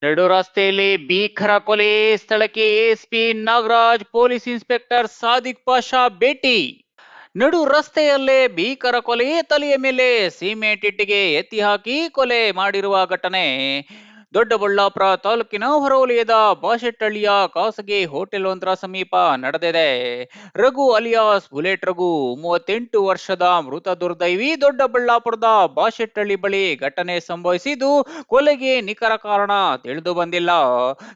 ನಡು ರಸ್ತೆಯಲ್ಲಿ ಭೀಕರ ಕೊಲೆ, ಸ್ಥಳಕ್ಕೆ ASP Nagaraj, police inspector Sadiq Pasha ಭೇಟಿ. ನಡು ರಸ್ತೆಯಲ್ಲೇ ಭೀಕರ ಕೊಲೆ, ತಲೆಯ ಮೇಲೆ ಸಿಮೆಂಟ್ ಇಟ್ಟಿಗೆ ಎತ್ತಿ ಹಾಕಿ ಕೊಲೆ ಮಾಡಿರುವ ಘಟನೆ ದೊಡ್ಡಬಳ್ಳಾಪುರ ತಾಲೂಕಿನ ಹೊರವಲಯದ ಬಾಶೆಟ್ಟಹಳ್ಳಿಯ ಖಾಸಗಿ ಹೋಟೆಲ್ ಒಂದರ ಸಮೀಪ ನಡೆದಿದೆ. ರಘು ಅಲಿಯಾಸ್ ಬುಲೆಟ್ ರಘು 38 ವರ್ಷದ ಮೃತ ದುರ್ದೈವಿ ದೊಡ್ಡಬಳ್ಳಾಪುರದ ಬಾಶೆಟ್ಟಹಳ್ಳಿ ಬಳಿ ಘಟನೆ ಸಂಭವಿಸಿದ್ದು, ಕೊಲೆಗೆ ನಿಖರ ಕಾರಣ ತಿಳಿದು ಬಂದಿಲ್ಲ.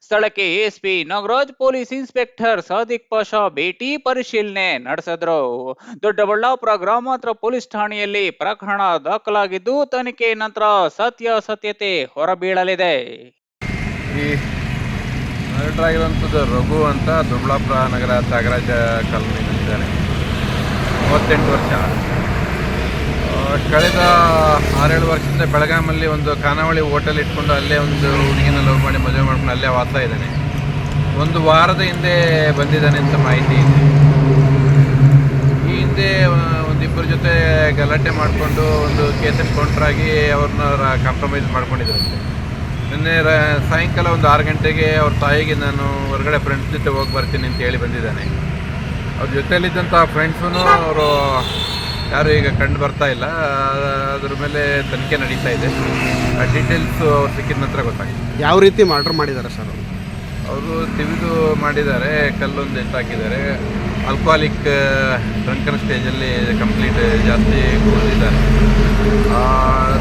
ಸ್ಥಳಕ್ಕೆ ASP Nagaraj, police inspector Sadiq Pasha ಭೇಟಿ ಪರಿಶೀಲನೆ ನಡೆಸಿದ್ರು. ದೊಡ್ಡಬಳ್ಳಾಪುರ ಗ್ರಾಮಾಂತರ ಪೊಲೀಸ್ ಠಾಣೆಯಲ್ಲಿ ಪ್ರಕರಣ ದಾಖಲಾಗಿದ್ದು, ತನಿಖೆ ನಂತರ ಸತ್ಯಾಸತ್ಯತೆ ಹೊರಬೀಳಲಿದೆ. ಈ ಮರ್ಡರ್ ಆಗಿರುವಂಥದ್ದು ರಘು ಅಂತ ದೊಡ್ಡಬಳ್ಳಾಪುರ ನಗರ ತ್ಯಾಗರಾಜ ಕಾಲೋನಿಯಲ್ಲಿದ್ದಾರೆ. 38 ವರ್ಷ. ಕಳೆದ 6-7 ವರ್ಷದಿಂದ ಬೆಳಗಾಮಲ್ಲಿ ಒಂದು ಖಾನಾವಳಿ ಹೋಟೆಲ್ ಇಟ್ಕೊಂಡು ಅಲ್ಲೇ ಒಂದು ಹುಡುಗಿನ ಲವ್ ಮಾಡಿ ಮದುವೆ ಮಾಡ್ಕೊಂಡು ಅಲ್ಲೇ ವಾಸ ಇದ್ದಾನೆ. ಒಂದು ವಾರದ ಹಿಂದೆ ಬಂದಿದ್ದಾನೆ ಅಂತ ಮಾಹಿತಿ ಇದೆ. ಈ ಹಿಂದೆ ಒಂದಿಬ್ಬರ ಜೊತೆ ಗಲಾಟೆ ಮಾಡಿಕೊಂಡು ಒಂದು ಕೇಸಲ್ಲಿ ಕೌಂಟ್ರಾಗಿ ಅವ್ರನ್ನ ಕಾಂಪ್ರಮೈಸ್ ಮಾಡ್ಕೊಂಡಿದ್ರಂತೆ. ನಿನ್ನೆ ಸಾಯಂಕಾಲ ಒಂದು 6 ಗಂಟೆಗೆ ಅವ್ರ ತಾಯಿಗೆ ನಾನು ಹೊರಗಡೆ ಫ್ರೆಂಡ್ಸ್ ಜೊತೆ ಹೋಗಿ ಬರ್ತೀನಿ ಅಂತ ಹೇಳಿ ಬಂದಿದ್ದಾನೆ. ಅವ್ರ ಜೊತೆಯಲ್ಲಿದ್ದಂಥ ಫ್ರೆಂಡ್ಸೂ ಅವರು ಯಾರು ಈಗ ಕಂಡು ಬರ್ತಾ ಇಲ್ಲ. ಅದ್ರ ಮೇಲೆ ತನಿಖೆ ನಡೀತಾ ಇದೆ. ಆ ಡೀಟೇಲ್ಸು ಅವ್ರು ಸಿಕ್ಕಿದ ನಂತರ ಗೊತ್ತಾಗಿದೆ. ಯಾವ ರೀತಿ ಮರ್ಡರ್ ಮಾಡಿದ್ದಾರೆ ಸರ್ ಅವರು ತಿವಿದು ಮಾಡಿದ್ದಾರೆ, ಕಲ್ಲೊಂದು ಎತ್ತಾಕಿದ್ದಾರೆ. ಆಲ್ಕೋಹಾಲಿಕ್ ಡ್ರಂಕನ್ ಸ್ಟೇಜಲ್ಲಿ ಕಂಪ್ಲೀಟ್ ಜಾಸ್ತಿ ಕುಡಿದಿದ್ದಾರೆ.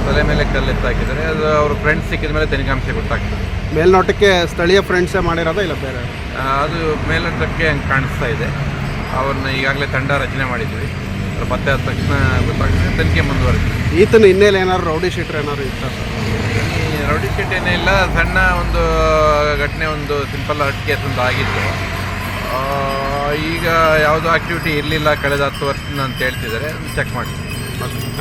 ತಲೆ ಮೇಲೆ ಕಲ್ಲು ಎತ್ತಾಕಿದ್ದಾರೆ. ಅದು ಅವ್ರ ಫ್ರೆಂಡ್ಸ್ ಸಿಕ್ಕಿದ ಮೇಲೆ ತನಿಖಾಂಶ ಗೊತ್ತಾಗ್ತದೆ. ಮೇಲ್ನೋಟಕ್ಕೆ ಸ್ಥಳೀಯ ಫ್ರೆಂಡ್ಸೇ ಮಾಡಿರೋದಾ ಇಲ್ಲ ಬೇರೆ? ಅದು ಮೇಲ್ನೋಟಕ್ಕೆ ಹಂಗೆ ಕಾಣಿಸ್ತಾ ಇದೆ. ಅವ್ರನ್ನ ಈಗಾಗಲೇ ತಂಡ ರಚನೆ ಮಾಡಿದ್ವಿ. ಅವ್ರು ಪತ್ತೆ ಆದ ತಕ್ಷಣ ಗೊತ್ತಾಗ್ತದೆ, ತನಿಖೆ ಮುಂದುವರೆದಿದೆ. ಈತನ ಹಿನ್ನೆಲೆ ಏನಾದ್ರು ರೌಡಿ ಶೀಟ್ರ್ ಏನಾದ್ರು ಇತ್ತ ಸರ್? ಈ ರೌಡಿ ಶೀಟ್ ಏನೇ ಇಲ್ಲ, ಸಣ್ಣ ಒಂದು ಘಟನೆ, ಒಂದು ಸಿಂಪಲ್ ಹರ್ಟ್ ಕೇಸ್ ಒಂದು ಆಗಿತ್ತು. ಈಗ ಯಾವುದೋ ಆಕ್ಟಿವಿಟಿ ಇರಲಿಲ್ಲ ಕಳೆದ 10 ವರ್ಷದಿಂದ ಅಂತ ಹೇಳ್ತಿದ್ದಾರೆ. ಚೆಕ್ ಮಾಡಿ.